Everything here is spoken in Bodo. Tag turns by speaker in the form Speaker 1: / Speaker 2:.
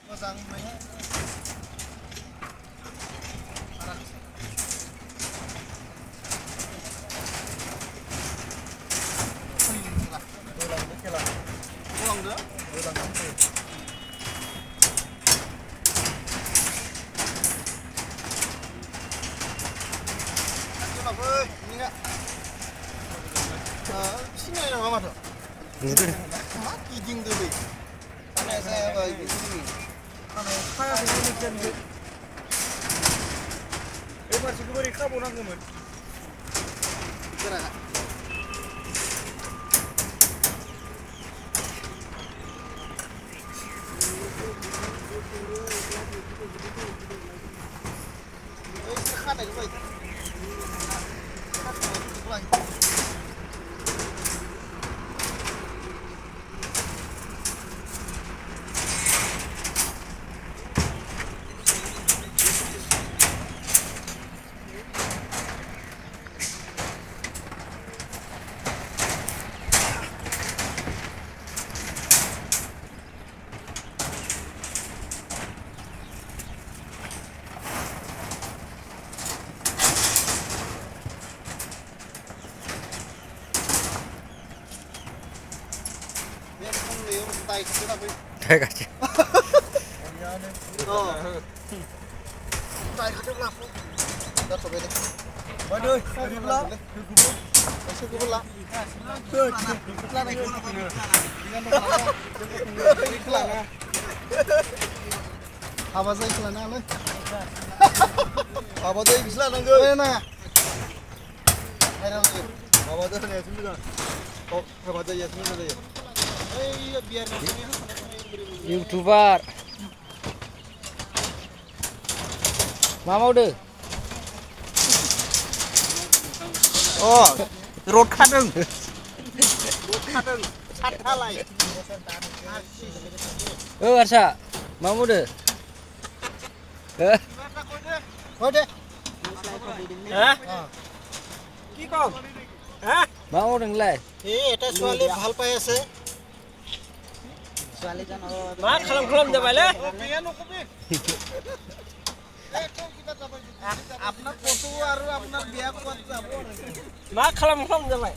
Speaker 1: Sini nama tu. Ijing tu ni. Mana saya bagi ini. Mana saya ini jadi. Masih kuberi kamu nak kemen. Kira. Ada juga.
Speaker 2: Đây cả chị.
Speaker 1: Apa saya kelana le? Apa tu iklan anggur? Mana? Ada lagi. Apa tu ni semua? Oh, apa tu ya semua tu? Biar
Speaker 2: YouTuber. Mama udah.
Speaker 1: Oh, road kadang. Sat halai.
Speaker 2: Arsa. Mama udah.
Speaker 1: Kode.
Speaker 3: হ্যাঁ কি কম হ্যাঁ
Speaker 2: Mama udah ngelai.
Speaker 1: এটা ছোৱালী ভাল পাই আছে
Speaker 3: মা খালাম খালাম যাবাইলে
Speaker 1: আপোনাৰ ফটো আৰু আপোনাৰ বিয়া ক'ত যাব
Speaker 3: মা খালাম খালাম যাবাই